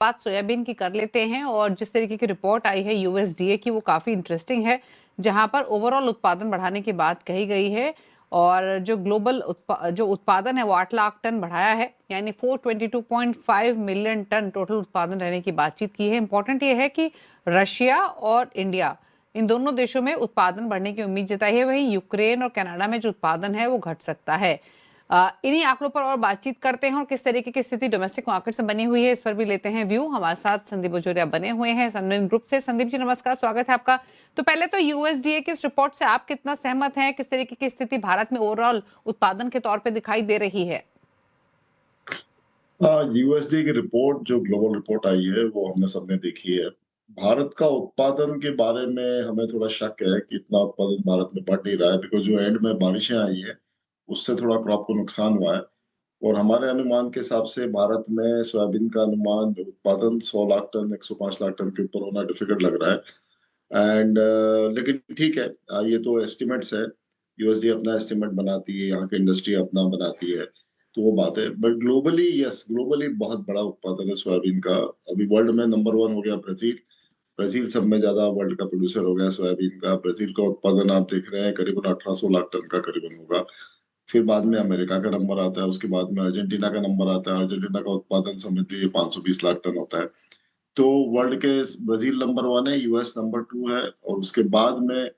बात सोयाबीन की कर लेते हैं और जिस तरीके की रिपोर्ट आई है यूएसडीए की वो काफ़ी इंटरेस्टिंग है, जहां पर ओवरऑल उत्पादन बढ़ाने की बात कही गई है और जो ग्लोबल जो उत्पादन है वो 8 लाख टन बढ़ाया है, यानी 422.5 मिलियन टन टोटल उत्पादन रहने की बातचीत की है। इंपॉर्टेंट ये है कि रशिया और इंडिया इन दोनों देशों में उत्पादन बढ़ने की उम्मीद जताई है, वहीं यूक्रेन और कनाडा में जो उत्पादन है वो घट सकता है। इन्हीं आंकड़ों पर और बातचीत करते हैं और किस तरीके की स्थिति डोमेस्टिक मार्केट से बनी हुई है इस पर भी लेते हैं व्यू। हमारे साथ संदीप बुजोरिया बने हुए हैं सनविन ग्रुप से। संदीप जी नमस्कार, स्वागत है आपका। तो पहले तो यूएसडीए की इस रिपोर्ट से आप कितना सहमत हैं, किस तरीके की स्थिति भारत में ओवरऑल उत्पादन के तौर पे दिखाई दे रही है? यूएसडी की रिपोर्ट जो ग्लोबल रिपोर्ट आई है वो हमने सबने देखी है। भारत का उत्पादन के बारे में हमें थोड़ा शक है कि इतना उत्पादन भारत में बढ़ नहीं रहा है, बिकॉज जो एंड में बारिशें आई है उससे थोड़ा क्रॉप को नुकसान हुआ है। और हमारे अनुमान के हिसाब से भारत में सोयाबीन का अनुमान उत्पादन 100 लाख टन 105 लाख टन के ऊपर होना डिफिकल्ट लग रहा है। लेकिन ठीक है, ये तो एस्टिमेट्स है। यूएसडी अपना एस्टिमेट बनाती है, यहाँ की इंडस्ट्री अपना बनाती है, तो वो बात है। बट ग्लोबली यस, ग्लोबली बहुत बड़ा उत्पादन है सोयाबीन का। अभी वर्ल्ड में नंबर 1 हो गया ब्राजील। ब्राजील सब में ज्यादा वर्ल्ड का प्रोड्यूसर हो गया सोयाबीन का। ब्राजील का उत्पादन आप देख रहे हैं करीबन 1800 लाख टन का करीबन होगा। फिर बाद में अमेरिका का नंबर आता है, उसके बाद में अर्जेंटीना का नंबर आता है। अर्जेंटीना का उत्पादन समझ लीजिए 520 लाख टन होता है। तो वर्ल्ड के ब्राजील नंबर 1 है, यूएस नंबर 2 है, और उसके बाद में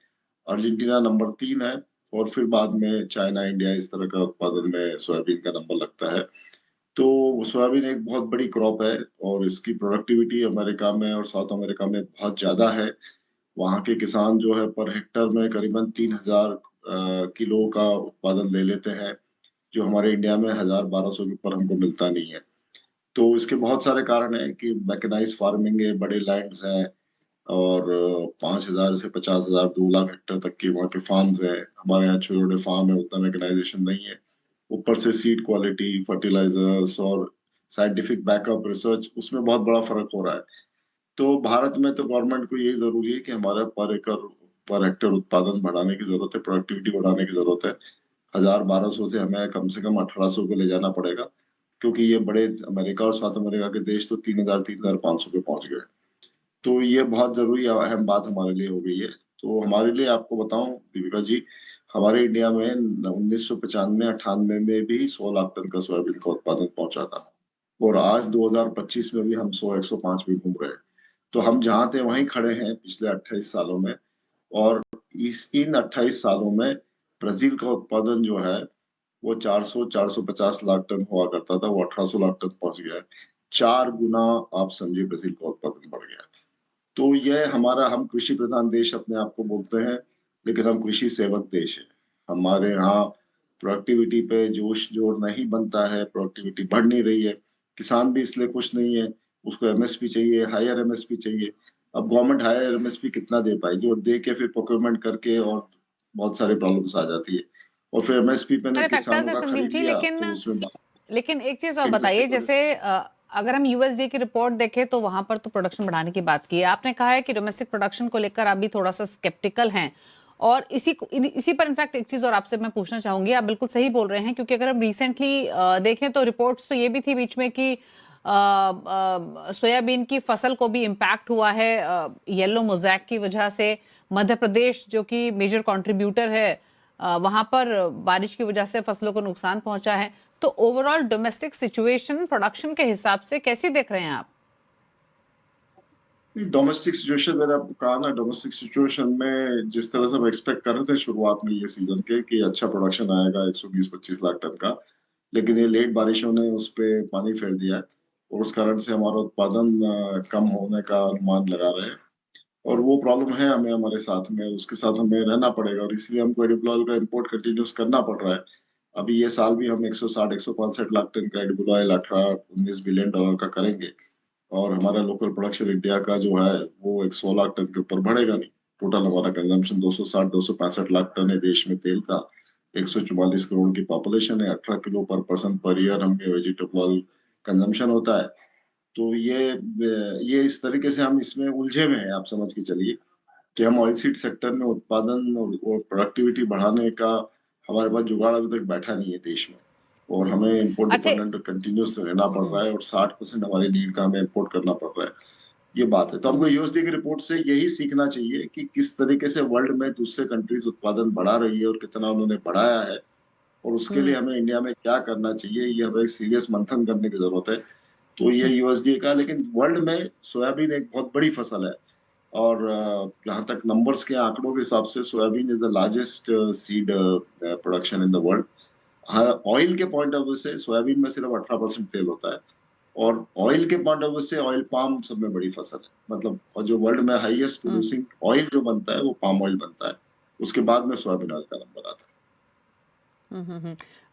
अर्जेंटीना नंबर 3 है, और फिर बाद में चाइना, इंडिया, इस तरह का उत्पादन में सोयाबीन का नंबर लगता है। तो सोयाबीन एक बहुत बड़ी क्रॉप है और इसकी प्रोडक्टिविटी अमेरिका में और साउथ अमेरिका में बहुत ज्यादा है। वहाँ के किसान जो है पर हेक्टर में करीबन 3000 किलो का उत्पादन ले लेते हैं, जो हमारे इंडिया में 1000-1200 के ऊपर हमको मिलता नहीं है। तो इसके बहुत सारे कारण हैं कि मैकेनाइज फार्मिंग है, बड़े लैंड्स हैं, और 5000 से 50,000 2 लाख हेक्टेयर तक के वहाँ के फार्म्स हैं। हमारे यहाँ छोटे छोटे फार्म है, उतना मैकेनाइजेशन नहीं है। ऊपर से सीड क्वालिटी, फर्टिलाइजर्स और साइंटिफिक बैकअप रिसर्च, उसमें बहुत बड़ा फर्क हो रहा है। तो भारत में तो गवर्नमेंट को यही जरूरी है कि हमारा पर एकड़ पर हेक्टेयर उत्पादन बढ़ाने की जरूरत है, प्रोडक्टिविटी बढ़ाने की जरूरत है। 1000-1200 से हमें कम से कम 1800 को ले जाना पड़ेगा, क्योंकि ये बड़े अमेरिका और साउथ अमेरिका के देश तो 3000-3500 पे पहुंच गए। तो ये बहुत जरूरी अहम बात हमारे लिए हो गई है। तो हमारे लिए आपको बताऊं दीपिका जी, हमारे इंडिया में 1995-98 में भी 100 लाख टन का सोयाबीन का उत्पादन पहुंचा था, और आज 2025 में भी हम 100-105 भी घूम रहे हैं। तो हम जहाँ थे वहीं खड़े हैं पिछले 28 सालों में। और इन 28 सालों में ब्राजील का उत्पादन जो है वो 400-450 लाख टन हुआ करता था, वो 1800 लाख टन पहुंच गया है। 4 गुना आप समझिए ब्राजील का उत्पादन बढ़ गया है। तो यह हमारा, हम कृषि प्रधान देश अपने आप को बोलते हैं, लेकिन हम कृषि सेवक देश है। हमारे यहाँ प्रोडक्टिविटी पे जोश जोर नहीं बनता है, प्रोडक्टिविटी बढ़ नहीं रही है। किसान भी इसलिए खुश नहीं है, उसको एमएसपी चाहिए, हायर एमएसपी चाहिए। अब गवर्नमेंट हायर एमएसपी कितना दे पाएगी, और दे के फिर प्रोक्योरमेंट करके और बहुत सारे प्रॉब्लम्स आ जाती है। और फिर एमएसपी पे ने सारे फैक्टर्स किसानों है का संदीप खरीद जी, लिया लेकिन तो उसमें लेकिन एक चीज और इंडस्ट्री बताइए, को। जैसे अगर हम यूएसडी की रिपोर्ट देखें तो वहां पर तो प्रोडक्शन बढ़ाने की बात की है। आपने कहा है कि डोमेस्टिक प्रोडक्शन को लेकर आप भी थोड़ा सा स्केप्टिकल हैं, और इसी पर इनफैक्ट एक चीज और आपसे मैं पूछना चाहूंगी। आप बिल्कुल सही बोल रहे हैं, क्योंकि अगर हम रिसेंटली देखें तो रिपोर्ट्स तो ये भी थी बीच में कि सोयाबीन की फसल को भी इम्पैक्ट हुआ है येलो मोज़ैक की वजह से। मध्य प्रदेश जो कि मेजर कंट्रीब्यूटर है, वहां पर बारिश की वजह से फसलों को नुकसान पहुंचा है। तो ओवरऑल डोमेस्टिक सिचुएशन प्रोडक्शन के हिसाब से कैसी देख रहे हैं आप? डोमेस्टिक सिचुएशन, मैंने आपको कहा ना, डोमेस्टिक सिचुएशन में जिस तरह से हम एक्सपेक्ट कर रहे थे शुरुआत में ये सीजन के कि अच्छा प्रोडक्शन आएगा 120-25 लाख टन का, लेकिन ये लेट बारिशों ने उस पे पानी फेर दिया है, और उस कारण से हमारा उत्पादन कम होने का अनुमान लगा रहे हैं। और वो प्रॉब्लम है हमें, हमारे साथ में, उसके साथ हमें रहना पड़ेगा, और इसलिए हमको एडिबल ऑयल का इम्पोर्ट कंटिन्यूस करना पड़ रहा है। अभी ये साल भी हम 160-165 लाख टन का एडिबल ऑयल 18-19 बिलियन डॉलर का करेंगे। और हमारा लोकल प्रोडक्शन इंडिया का जो है वो 100 लाख टन के ऊपर बढ़ेगा नहीं। टोटल हमारा कंजम्पशन 260-265 लाख टन है देश में तेल का। 144 करोड़ की पॉपुलेशन है, 18 किलो पर पर्सन पर ईयर हमें वेजिटेबल ऑयल कंजम्पशन होता है। तो ये इस तरीके से हम इसमें उलझे हुए हैं, आप समझ के चलिए कि हम ऑयल सीड सेक्टर में उत्पादन और प्रोडक्टिविटी बढ़ाने का हमारे पास जुगाड़ अभी तक बैठा नहीं है देश में। और हमें इम्पोर्ट अच्छा। डिपेंडेंट कंटिन्यूस रहना पड़ रहा है और 60% हमारी नीड का हमें इम्पोर्ट करना पड़ रहा है। ये बात है। तो हमको यूएसडी की रिपोर्ट से यही सीखना चाहिए कि किस तरीके से वर्ल्ड में दूसरे कंट्रीज उत्पादन बढ़ा रही है और कितना उन्होंने बढ़ाया है, और उसके लिए हमें इंडिया में क्या करना चाहिए, ये हमें सीरियस मंथन करने की जरूरत है। तो ये यूएसडी का, लेकिन वर्ल्ड में सोयाबीन एक बहुत बड़ी फसल है, और जहां तक नंबर्स के आंकड़ों के हिसाब से soybean is the largest seed production in the world. हाँ, ऑयल के पॉइंट ऑफ व्यू से सोयाबीन में सिर्फ 18% तेल होता है, और ऑयल के पॉइंट ऑफ व्यू से ऑयल पाम सब में बड़ी फसल है। मतलब, और जो वर्ल्ड में हाईएस्ट प्रोड्यूसिंग ऑयल जो बनता है वो पाम ऑयल बनता है, उसके बाद में सोयाबीन ऑयल का नंबर आता है।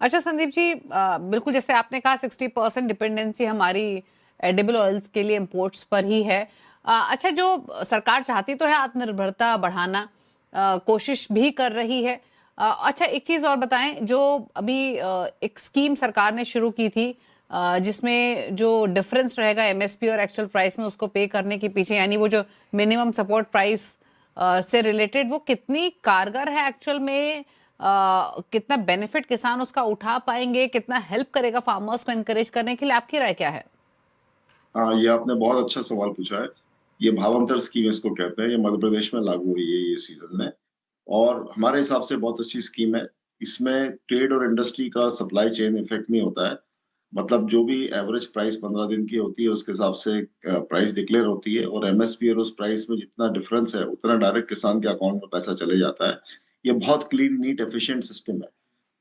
अच्छा संदीप जी, बिल्कुल जैसे आपने कहा 60% डिपेंडेंसी हमारी एडिबल ऑयल्स के लिए इंपोर्ट्स पर ही है। अच्छा, जो सरकार चाहती तो है आत्मनिर्भरता बढ़ाना, कोशिश भी कर रही है। अच्छा, एक चीज और बताएं, जो अभी एक स्कीम सरकार ने शुरू की थी, जिसमें जो डिफरेंस रहेगा एमएसपी और एक्चुअल प्राइस में उसको पे करने के पीछे, यानी वो जो मिनिमम सपोर्ट प्राइस से रिलेटेड, वो कितनी कारगर है एक्चुअल में? कितना बेनिफिट किसान उसका उठा पाएंगे, कितना हेल्प करेगा फार्मर्स को एनकरेज करने के लिए? आपकी राय क्या है? हाँ, ये आपने बहुत अच्छा सवाल पूछा है। ये भावांतर स्कीम इसको कहते हैं। ये मध्य प्रदेश में लागू हुई है ये सीजन में, और हमारे हिसाब से बहुत अच्छी स्कीम है। इसमें ट्रेड और इंडस्ट्री का सप्लाई चेन इफेक्ट नहीं होता है। मतलब जो भी एवरेज प्राइस 15 दिन की होती है उसके हिसाब से प्राइस डिक्लेयर होती है, और एमएसपी और उस प्राइस में जितना डिफरेंस है उतना डायरेक्ट किसान के अकाउंट में पैसा चले जाता है। ये बहुत क्लीन, नीट, एफिशिएंट सिस्टम है,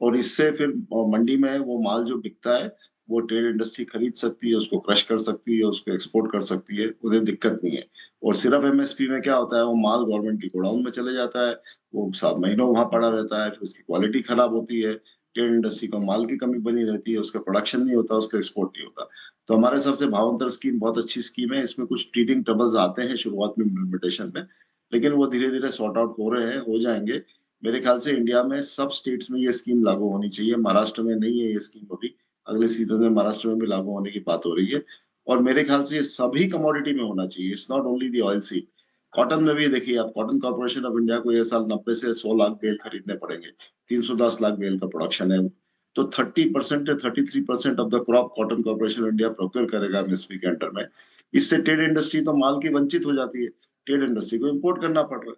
और इससे फिर मंडी में वो माल जो बिकता है वो ट्रेड इंडस्ट्री खरीद सकती है, उसको क्रश कर सकती है, उसको एक्सपोर्ट कर सकती है, उन्हें दिक्कत नहीं है। और सिर्फ एमएसपी में क्या होता है, वो माल गवर्नमेंट की गोडाउन में चले जाता है, वो 7 महीनों वहां पड़ा रहता है, फिर उसकी क्वालिटी खराब होती है, ट्रेड इंडस्ट्री को माल की कमी बनी रहती है, उसका प्रोडक्शन नहीं होता, उसका एक्सपोर्ट नहीं होता। तो हमारे हिसाब से भावांतर स्कीम बहुत अच्छी स्कीम है। इसमें कुछ टीथिंग ट्रबल्स आते हैं शुरुआत में इम्प्लीमेंटेशन में, लेकिन वो धीरे धीरे सॉर्ट आउट हो रहे हैं, हो जाएंगे। मेरे ख्याल से इंडिया में सब स्टेट्स में ये स्कीम लागू होनी चाहिए। महाराष्ट्र में नहीं है ये स्कीम अभी, अगले सीजन में महाराष्ट्र में भी लागू होने की बात हो रही है। और मेरे ख्याल से ये सभी कमोडिटी में होना चाहिए, it's not only the oil seed. Cotton में भी देखिए आप, कॉटन कॉर्पोरेशन ऑफ इंडिया को ये साल 90 से 100 लाख बेल खरीदने पड़ेंगे। 310 लाख बेल का प्रोडक्शन है। तो 30% या 33% of the crop cotton corporation of India procure करेगा एमएसपी के अंडर में। इससे ट्रेड इंडस्ट्री तो माल की वंचित हो जाती है, ट्रेड इंडस्ट्री को इम्पोर्ट करना पड़ रहा है।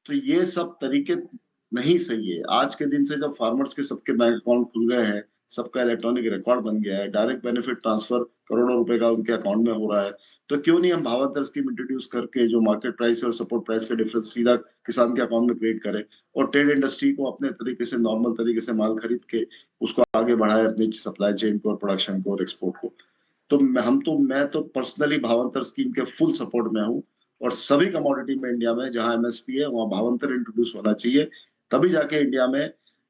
तो ये सब तरीके नहीं सही है। आज के दिन से जब फार्मर्स के सबके बैंक अकाउंट खुल गए हैं, सबका इलेक्ट्रॉनिक रिकॉर्ड बन गया है, डायरेक्ट बेनिफिट ट्रांसफर करोड़ों रुपए का उनके अकाउंट में हो रहा है, तो क्यों नहीं हम भावांतर स्कीम इंट्रोड्यूस करके जो मार्केट प्राइस और सपोर्ट प्राइस का डिफरेंस सीधा किसान के अकाउंट में क्रिएट करें, और ट्रेड इंडस्ट्री को अपने तरीके से, नॉर्मल तरीके से माल खरीद के उसको आगे बढ़ाए, अपनी सप्लाई चेन को और प्रोडक्शन को और एक्सपोर्ट को। तो मैं तो पर्सनली भावांतर स्कीम के फुल सपोर्ट में हूँ, और सभी कमोडिटी में इंडिया में जहां एमएसपी है वहां भावांतर इंट्रोड्यूस होना चाहिए। तभी जाके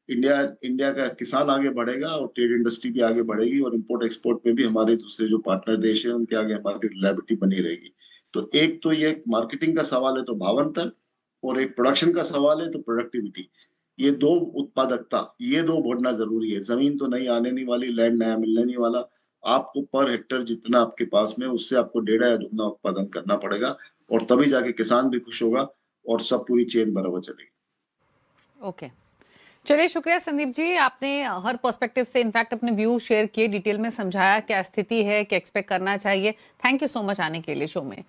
इंडिया का किसान आगे बढ़ेगा, और ट्रेड इंडस्ट्री भी आगे बढ़ेगी, और इंपोर्ट एक्सपोर्ट में भी हमारे दूसरे जो पार्टनर देश है उनके आगे हमारी रिलायबिलिटी बनी रहेगी। तो एक तो ये मार्केटिंग का सवाल है तो भावांतर, और एक प्रोडक्शन का सवाल है तो प्रोडक्टिविटी। ये दो, उत्पादकता, ये दो बढ़ना जरूरी है। जमीन तो नहीं आने नहीं वाली, लैंड नया मिलने नहीं वाला। आपको पर हेक्टर जितना आपके पास में, उससे आपको 1.5 या दुगना उत्पादन करना पड़ेगा, और तभी जाके किसान भी खुश होगा और सब पूरी चेन बराबर चलेगी। ओके, चलिए, शुक्रिया संदीप जी, आपने हर पर्सपेक्टिव से इनफैक्ट अपने व्यू शेयर किए, डिटेल में समझाया क्या स्थिति है, क्या एक्सपेक्ट करना चाहिए। थैंक यू सो मच आने के लिए शो में।